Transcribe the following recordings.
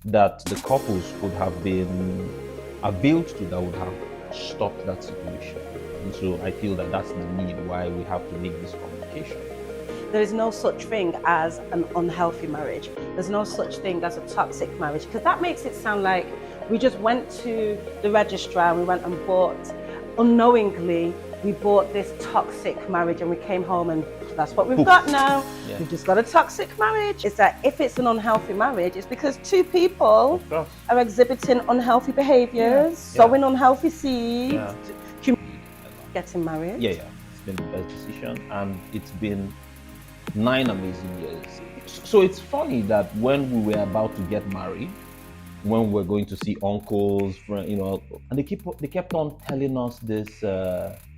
that the couples could have been availed to that would have stopped that situation. And so I feel that that's the need why we have to make this communication. There is no such thing as an unhealthy marriage. There's no such thing as a toxic marriage, because that makes it sound like we just went to the registrar and we went and bought, unknowingly, we bought this toxic marriage and we came home and that's what we've got now. Yeah. We've just got a toxic marriage. It's that if it's an unhealthy marriage, it's because two people are exhibiting unhealthy behaviors, sowing unhealthy seeds, getting married. Yeah, it's been the best decision, and it's been 9 amazing years. So it's funny that when we were about to get married, when we were going to see uncles, and they kept on telling us this,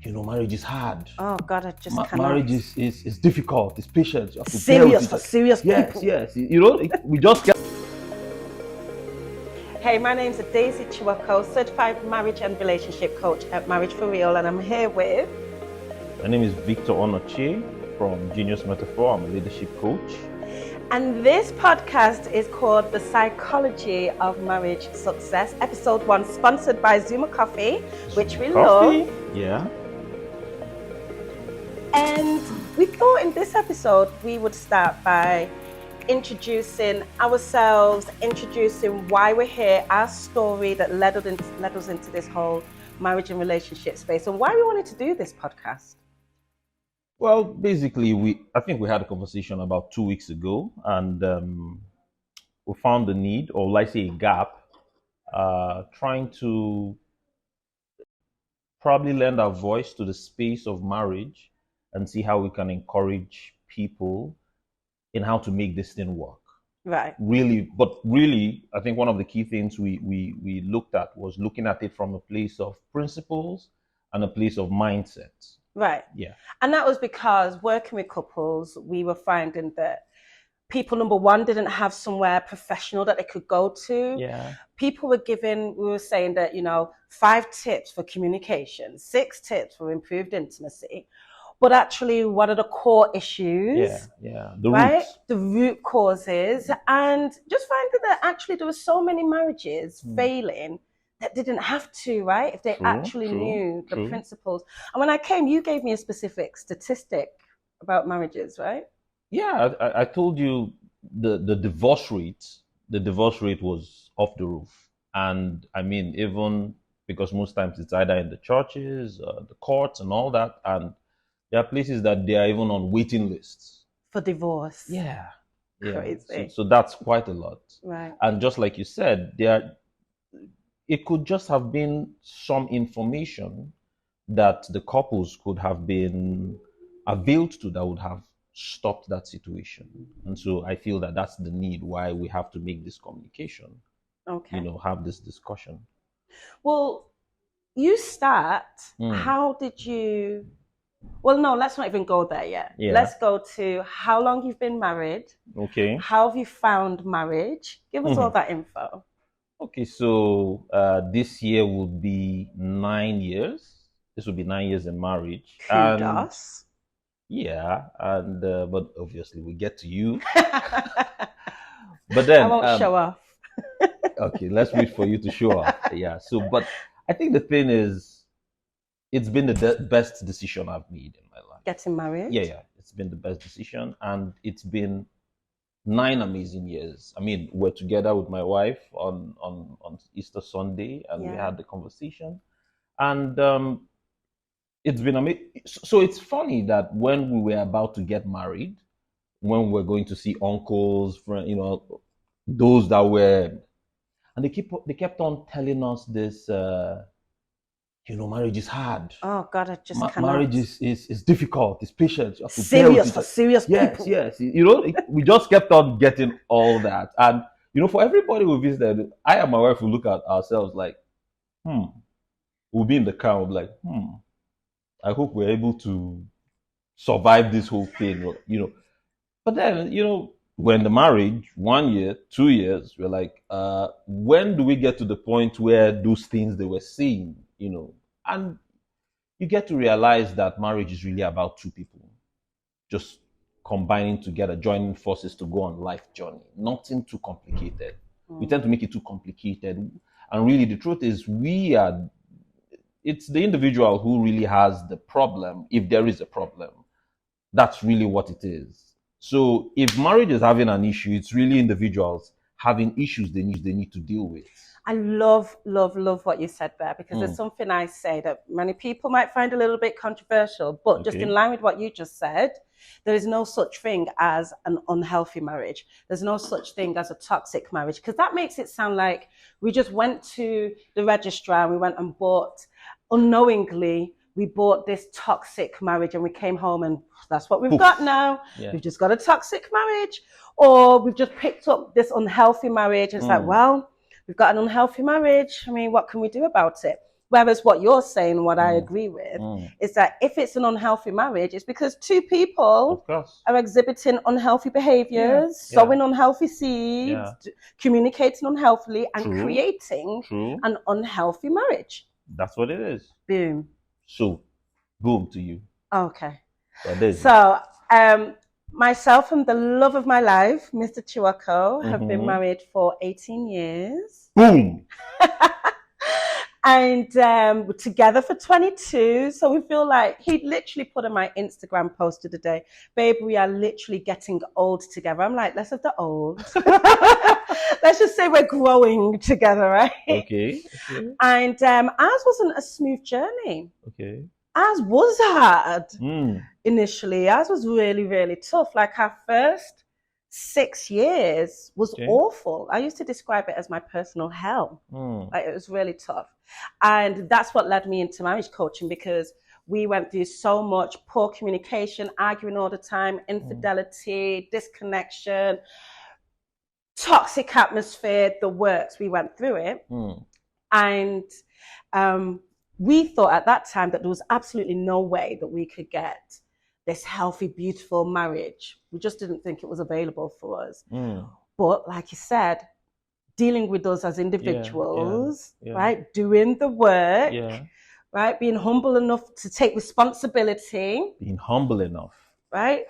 marriage is hard. Oh God, I just cannot. Marriage is difficult. It's patient. You have to serious for serious people. Yes. We just get. Hey, my name's Adaeze Chiwoko, certified marriage and relationship coach at Marriage for Real, and I'm here with. My name is Victor Onochi from Genius Metaphor. I'm a leadership coach. And this podcast is called The Psychology of Marriage Success, episode 1, sponsored by Zuma Coffee, which we love. Yeah. And we thought in this episode we would start by introducing ourselves, introducing why we're here, our story that led us into this whole marriage and relationship space, and why we wanted to do this podcast. Well, basically, I think we had a conversation about 2 weeks ago, and we found the need, or let's say a gap, trying to probably lend our voice to the space of marriage and see how we can encourage people in how to make this thing work. Right. Really, I think one of the key things we looked at was looking at it from a place of principles and a place of mindset. Right. Yeah. And that was because working with couples, we were finding that people, number one, didn't have somewhere professional that they could go to. Yeah. People we were saying that, 5 tips for communication, 6 tips for improved intimacy. But actually, what are the core issues? Yeah. The root causes. And just finding that actually there were so many marriages failing that didn't have to, right? If they actually knew the principles. And when I came, you gave me a specific statistic about marriages, right? Yeah, I told you the divorce rate was off the roof. And I mean, even because most times it's either in the churches, the courts and all that. And there are places that they are even on waiting lists. For divorce. Yeah. Crazy. So that's quite a lot. Right. And just like you said, it could just have been some information that the couples could have been availed to that would have stopped that situation. And so I feel that that's the need why we have to make this communication. Okay. Have this discussion. Well, you start. How did you? Well, no, let's not even go there yet. Yeah. Let's go to how long you've been married. Okay. How have you found marriage? Give us all that info. Okay, so this year will be 9 years. This will be 9 years in marriage. Kudos. And but obviously we get to you. But then I won't show off. Okay, let's wait for you to show off. Yeah. So, but I think the thing is, it's been the best decision I've made in my life. Getting married? Yeah. It's been the best decision, and it's been 9 amazing years. I mean, we're together with my wife on Easter Sunday, and we had the conversation, and it's been amazing. So it's funny that when we were about to get married, when we were going to see uncles, those that were, and they kept on telling us this. Marriage is hard. Oh God, I just cannot. Marriage is difficult. It's patient. You have to serious for serious people. Yes. We just kept on getting all that, and for everybody we visited, I and my wife will look at ourselves like, we'll be in the car, we'll be like, I hope we're able to survive this whole thing, But then, when the marriage, 1 year, 2 years, we're like, when do we get to the point where those things they were seeing, and you get to realize that marriage is really about 2 people just combining together, joining forces to go on life journey. Nothing too complicated. We tend to make it too complicated. And really, the truth is, it's the individual who really has the problem, if there is a problem. That's really what it is. So if marriage is having an issue, it's really individuals having issues they need to deal with. I love what you said there, because there's something I say that many people might find a little bit controversial, but just in line with what you just said, there is no such thing as an unhealthy marriage. There's no such thing as a toxic marriage, because that makes it sound like we just went to the registrar and we went and bought, unknowingly, we bought this toxic marriage and we came home and that's what we've got now. Yeah. We've just got a toxic marriage, or we've just picked up this unhealthy marriage. And it's like, well, we've got an unhealthy marriage. I mean, what can we do about it? Whereas what you're saying, what I agree with, is that if it's an unhealthy marriage, it's because two people are exhibiting unhealthy behaviors, sowing unhealthy seeds, communicating unhealthily, and creating an unhealthy marriage. That's what it is. Boom. So, boom to you. Okay. So, myself and the love of my life, Mr. Chiwoko, have been married for 18 years. Boom! And we're together for 22. So we feel like he literally put on my Instagram post the other day, babe, we are literally getting old together. I'm like, let's have the old. Let's just say we're growing together, right? Okay. And ours wasn't a smooth journey. Okay. Ours was hard initially. Ours was really, really tough. Like our first 6 years was awful. I used to describe it as my personal hell. Like, it was really tough. And that's what led me into marriage coaching, because we went through so much poor communication, arguing all the time, infidelity, disconnection, toxic atmosphere, the works. We went through it. And we thought at that time that there was absolutely no way that we could get this healthy, beautiful marriage. We just didn't think it was available for us. But like you said, dealing with us as individuals, right? Doing the work, right? Being humble enough to take responsibility. Being humble enough. Right?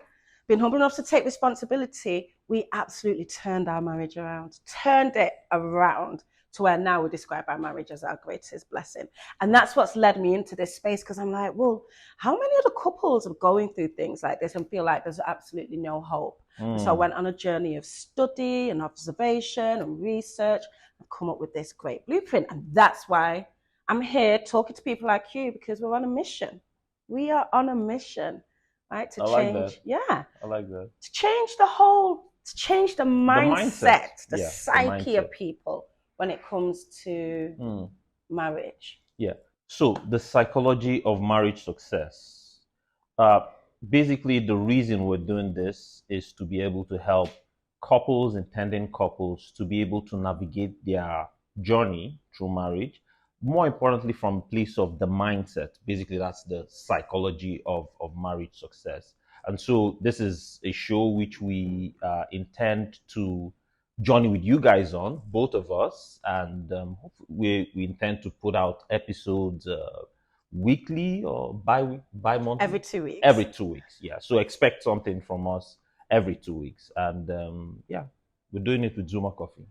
Being humble enough to take responsibility. We absolutely turned our marriage around, turned it around to where now we describe our marriage as our greatest blessing. And that's what's led me into this space, because I'm like, well, how many other couples are going through things like this and feel like there's absolutely no hope? So I went on a journey of study and observation and research and come up with this great blueprint. And that's why I'm here talking to people like you, because we're on a mission. We are on a mission, right? To change. I like that. To change to change the mindset, the psyche of people when it comes to marriage. Yeah. So the psychology of marriage success. Basically, the reason we're doing this is to be able to help couples, intending couples, to be able to navigate their journey through marriage. More importantly, from a place of the mindset. Basically, that's the psychology of marriage success. And so this is a show which we intend to journey with you guys on, both of us, and we intend to put out episodes weekly or bi-monthly? Every 2 weeks. Every 2 weeks, yeah. So expect something from us every 2 weeks. And we're doing it with Zuma Coffee.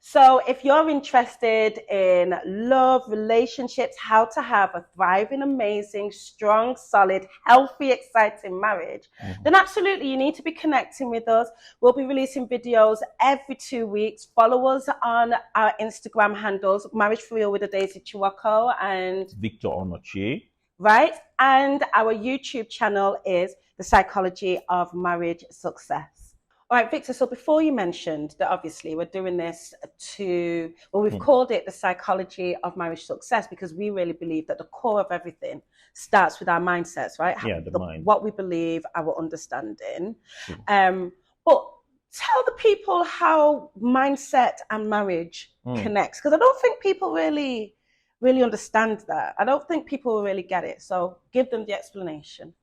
So if you're interested in love, relationships, how to have a thriving, amazing, strong, solid, healthy, exciting marriage, then absolutely you need to be connecting with us. We'll be releasing videos every 2 weeks. Follow us on our Instagram handles, Marriage for Real with Adaeze Chiwoko and Victor Onochi. Right? And our YouTube channel is The Psychology of Marriage Success. All right, Victor, so before you mentioned that obviously we're doing this we've called it the psychology of marriage success, because we really believe that the core of everything starts with our mindsets, right? Yeah, the mind. What we believe, our understanding. But tell the people how mindset and marriage connects, because I don't think people really understand that. I don't think people really get it. So give them the explanation.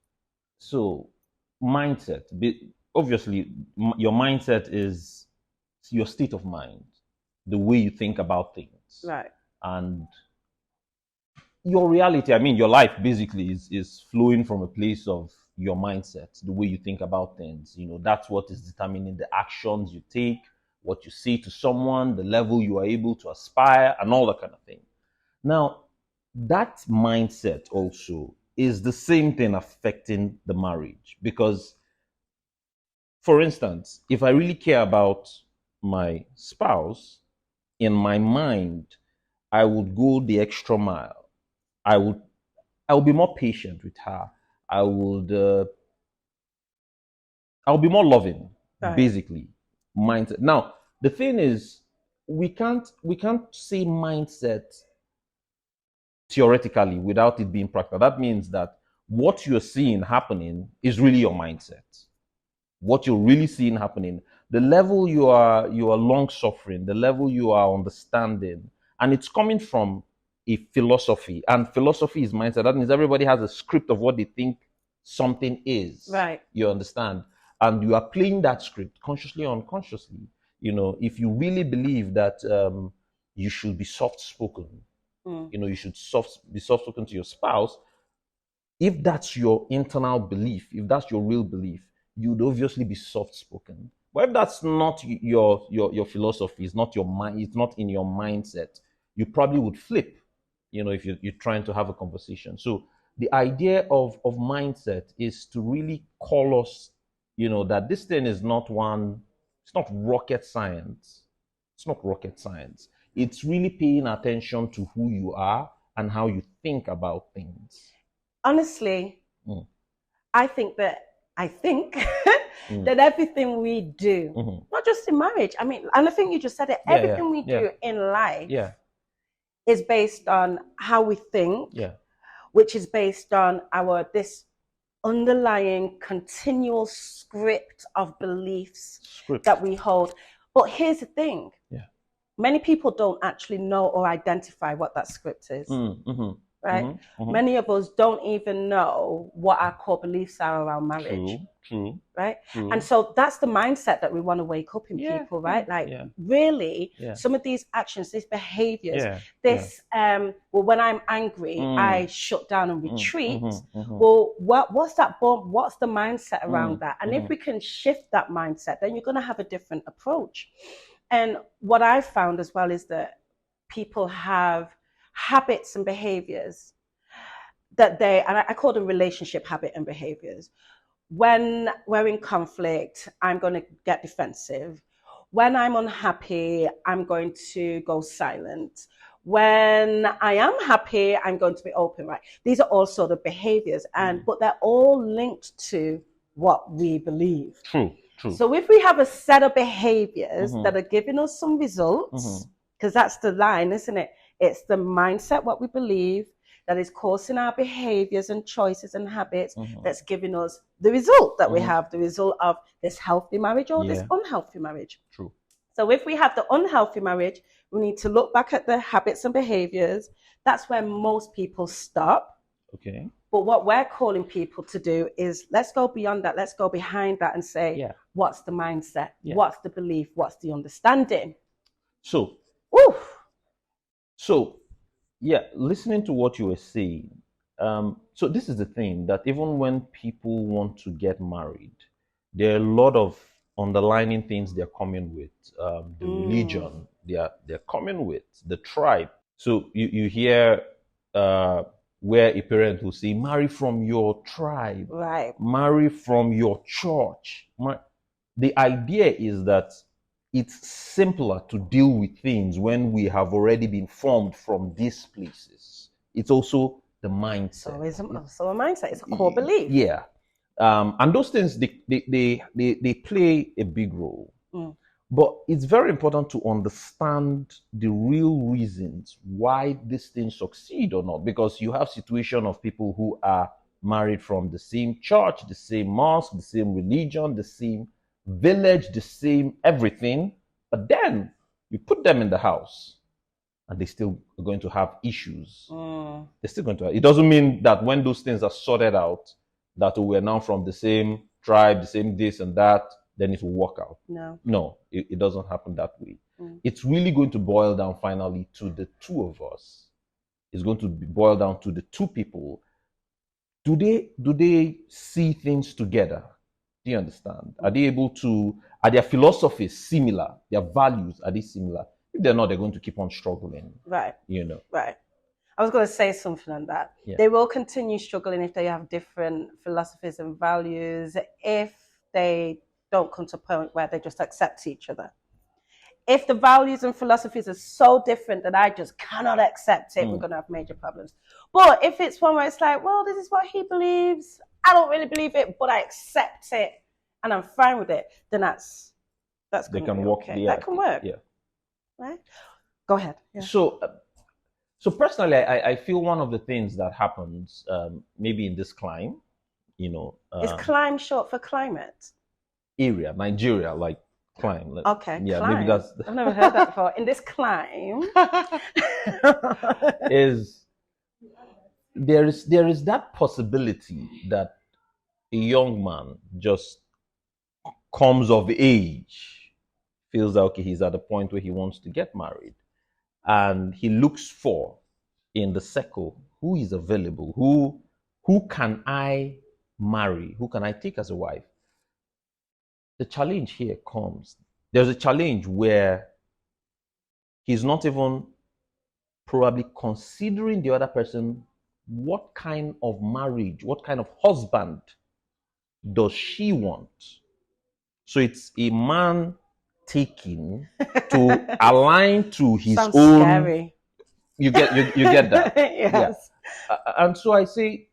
So mindset, obviously, your mindset is your state of mind, the way you think about things. Right. And your reality, I mean, your life basically is flowing from a place of your mindset, the way you think about things. You know, that's what is determining the actions you take, what you say to someone, the level you are able to aspire, and all that kind of thing. Now, that mindset also is the same thing affecting the marriage. Because, for instance, if I really care about my spouse, in my mind, I would go the extra mile. I would be more patient with her. I would I'll be more loving, Right. basically. Mindset. Now, the thing is, we can't say mindset theoretically without it being practical. That means that what you're seeing happening is really your mindset. What you're really seeing happening, the level you are long suffering, the level you are understanding, and it's coming from a philosophy. And philosophy is mindset. That means everybody has a script of what they think something is. Right. You understand? And you are playing that script consciously or unconsciously. If you really believe that you should be soft spoken, you should be soft spoken to your spouse. If that's your internal belief, if that's your real belief, you'd obviously be soft spoken. But if that's not your philosophy, it's not your mind, it's not in your mindset, you probably would flip, if you're trying to have a conversation. So the idea of mindset is to really call us, that this thing is not it's not rocket science. It's not rocket science. It's really paying attention to who you are and how you think about things. Honestly, I think that that everything we do, not just in marriage, and I think you just said it, everything we do in life is based on how we think, which is based on this underlying continual script of beliefs that we hold. But here's the thing. Many people don't actually know or identify what that script is. Right? Many of us don't even know what our core beliefs are around marriage. True. Right? And so that's the mindset that we want to wake up in people, right? Like, really, some of these actions, these behaviors, when I'm angry, I shut down and retreat. Well, what's that? What's the mindset around that? And if we can shift that mindset, then you're going to have a different approach. And what I've found as well is that people have habits and behaviors that and I call them relationship habit and behaviors. When we're in conflict, I'm going to get defensive. When I'm unhappy, I'm going to go silent. When I am happy, I'm going to be open, right? These are all sort of behaviors, but they're all linked to what we believe. True. So if we have a set of behaviors that are giving us some results, because that's the line, isn't it? It's the mindset, what we believe, that is causing our behaviors and choices and habits that's giving us the result that we have, the result of this healthy marriage or this unhealthy marriage. True. So if we have the unhealthy marriage, we need to look back at the habits and behaviors. That's where most people stop. Okay. But what we're calling people to do is let's go beyond that. Let's go behind that and say, what's the mindset? What's the belief? What's the understanding? So, listening to what you were saying, so this is the thing, that even when people want to get married, there are a lot of underlining things they're coming with. The religion, they're coming with, the tribe. So you hear where a parent will say, marry from your tribe, right? Marry from your church. The idea is that it's simpler to deal with things when we have already been formed from these places. It's also the mindset. So it's also a mindset. It's a core belief. Yeah. And those things, they play a big role. But it's very important to understand the real reasons why these things succeed or not. Because you have situation of people who are married from the same church, the same mosque, the same religion, the same village, the same everything, but then you put them in the house and they still are going to have issues. They're still going to have, it doesn't mean that when those things are sorted out, that we're now from the same tribe, the same this and that, then it will work out. No, it doesn't happen that way. It's really going to boil down finally to the two of us. It's going to boil down to the two people. Do they see things together? Do you understand? Are they able to, are their philosophies similar? Their values, are they similar? If they're not, they're going to keep on struggling. Right. You know. Right. I was going to say something on that. Yeah. They will continue struggling if they have different philosophies and values, if they don't come to a point where they just accept each other. If the values and philosophies are so different that I just cannot accept it, we're going to have major problems. But if it's one where it's like, well, this is what he believes, I don't really believe it, but I accept it and I'm fine with it, then that's they going can to be work. okay. Yeah, that can work. Yeah. Right? Go ahead. Yeah. So personally, I feel one of the things that happens, maybe in this climb, you know, is climb short for climate? Area, Nigeria, like climb. Like, okay, yeah, climb. maybe that's. I've never heard that before. In this climb, is there is that possibility that a young man just comes of age, feels that okay, he's at a point where he wants to get married, and he looks for in the circle who is available, who can I marry, who can I take as a wife. The challenge here comes. There's a challenge where he's not even probably considering the other person. What kind of marriage, what kind of husband does she want? So it's a man taking to align to his sounds own. Scary. You get that. Yes. Yeah. And so I say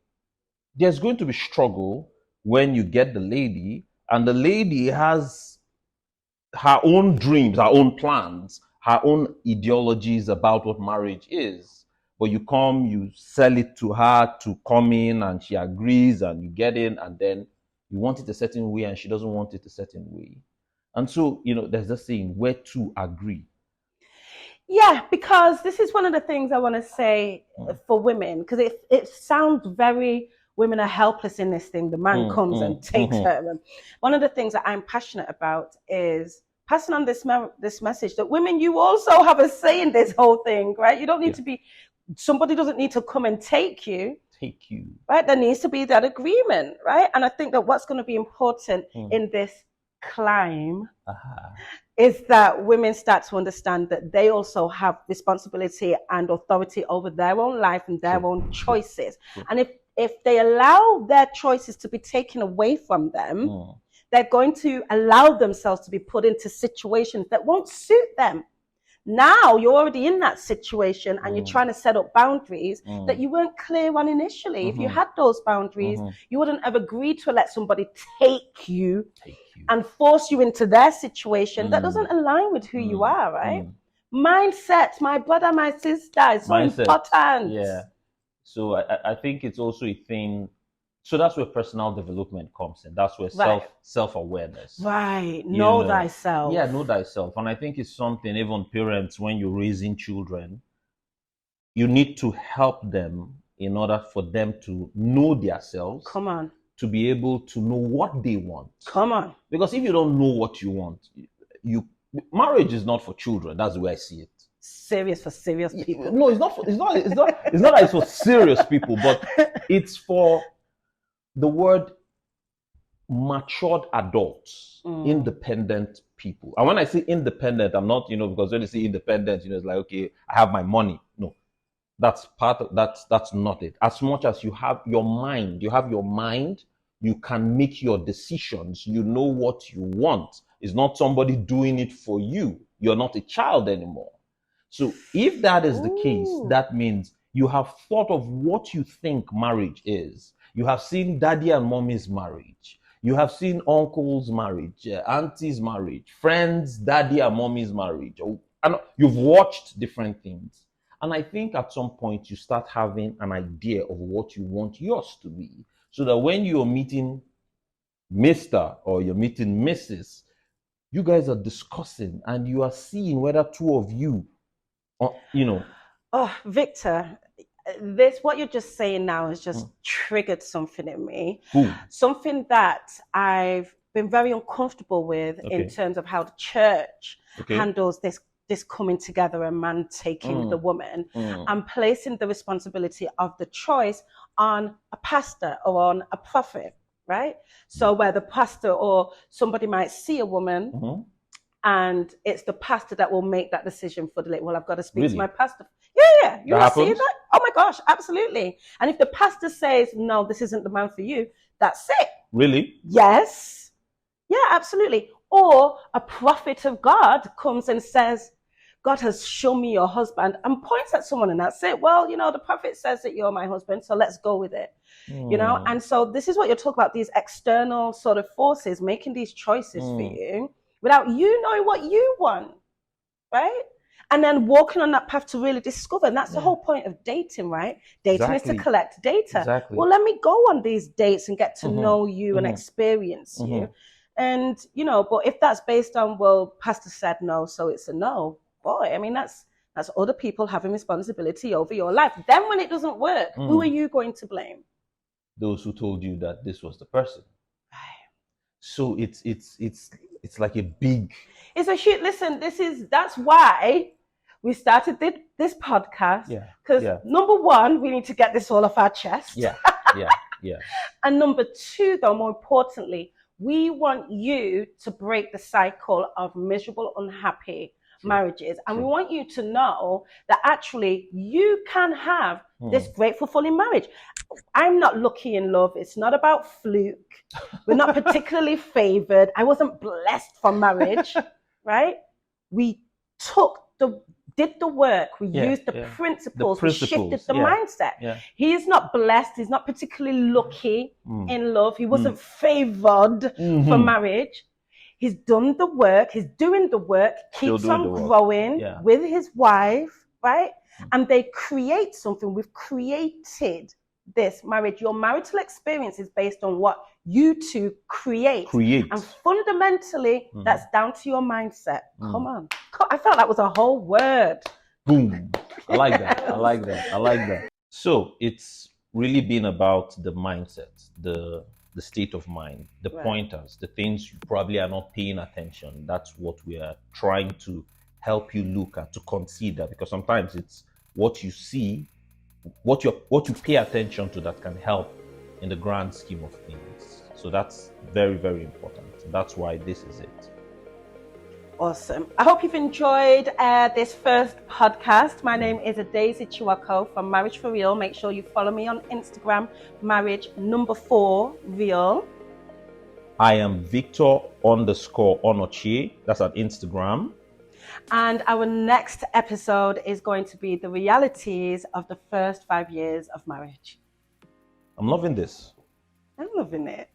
there's going to be struggle when you get the lady, and the lady has her own dreams, her own plans, her own ideologies about what marriage is. But you come, you sell it to her to come in, and she agrees, and you get in, and then you want it a certain way, and she doesn't want it a certain way. And so, there's this saying, where two agree. Yeah, because this is one of the things I want to say for women, because it sounds very, women are helpless in this thing. The man comes and takes her. And one of the things that I'm passionate about is passing on this message that women, you also have a say in this whole thing, right? You don't need to be, somebody doesn't need to come and take you. Right? There needs to be that agreement, right? And I think that what's going to be important in this climb is that women start to understand that they also have responsibility and authority over their own life and their own choices. And if they allow their choices to be taken away from them, they're going to allow themselves to be put into situations that won't suit them. Now you're already in that situation and you're trying to set up boundaries that you weren't clear on initially. If you had those boundaries, you wouldn't have agreed to let somebody take you and force you into their situation. That doesn't align with who you are, right? Mindset, my brother, my sister, is so important. Yeah. So I think it's also a thing. So that's where personal development comes in. That's where self-awareness. Right. Know thyself. Yeah, know thyself. And I think it's something, even parents, when you're raising children, you need to help them in order for them to know themselves. Come on. To be able to know what they want. Come on. Because if you don't know what you want, marriage is not for children. That's the way I see it. Serious for serious people. No, it's not that it's for serious people, but it's for the word matured adults, independent people. And when I say independent, I'm not, because when you say independent, it's like, okay, I have my money. No, that's not it. As much as you have your mind, you can make your decisions. You know what you want. It's not somebody doing it for you. You're not a child anymore. So if that is the case, that means you have thought of what you think marriage is. You have seen daddy and mommy's marriage. You have seen uncle's marriage, auntie's marriage, friends, daddy and mommy's marriage. And you've watched different things. And I think at some point you start having an idea of what you want yours to be. So that when you're meeting Mr. or you're meeting Mrs., you guys are discussing and you are seeing whether two of you, Oh, Victor, what you're just saying now has just triggered something in me. Something that I've been very uncomfortable with in terms of how the church handles this coming together, a man taking the woman and placing the responsibility of the choice on a pastor or on a prophet. right? So where the pastor or somebody might see a woman Mm-hmm. and it's the pastor that will make that decision for the lady. Well, I've got to speak to my Really? pastor. Yeah, you're That not seeing happens? that? Oh my gosh, absolutely. And if the pastor says, no, this isn't the man for you, that's it. Really? Yes. Yeah, absolutely. Or a prophet of God comes and says, God has shown me your husband, and points at someone, and that's it. Well, the prophet says that you're my husband, so let's go with it. Mm. And so this is what you're talking about, these external sort of forces making these choices for Mm. you without you knowing what you want, right? And then walking on that path to really discover. And that's the whole point of dating, right? Dating is to Exactly. collect data. Exactly. Well, let me go on these dates and get to Mm-hmm. know you and Mm-hmm. experience you. Mm-hmm. And, but if that's based on, well, pastor said no, so it's a no, boy, I mean, that's other people having responsibility over your life. Then when it doesn't work, who are you going to blame? Those who told you that this was the person. So it's like a big. It's a huge. Listen, that's why we started this podcast. Yeah. Because number one, we need to get this all off our chest. Yeah. Yeah. Yeah. And number two, though, more importantly, we want you to break the cycle of miserable, unhappy marriages. And we want you to know that actually you can have this great, fulfilling marriage. I'm not lucky in love. It's not about fluke. We're not particularly favored. I wasn't blessed for marriage, right? We did the work. We used the principles. We shifted the mindset. Yeah. He is not blessed. He's not particularly lucky in love. He wasn't favored for marriage. He's done the work. He's doing the work. Keeps on growing with his wife, right? And they create something. We've created this marriage. Your marital experience is based on what you two create. And fundamentally, that's down to your mindset. Come on. I felt that was a whole word. Boom. I like that. I like that. I like that. So it's really been about the mindset, the state of mind, the pointers, the things you probably are not paying attention. That's what we are trying to help you look at, to consider, because sometimes it's what you see, what you pay attention to that can help in the grand scheme of things. So that's very, very important. That's why this is it. Awesome. I hope you've enjoyed this first podcast. My name is Adaeze Chiwoko from Marriage for Real. Make sure you follow me on Instagram, marriage4real. I am Victor_Onochi. That's on Instagram. And our next episode is going to be the realities of the first 5 years of marriage. I'm loving this. I'm loving it.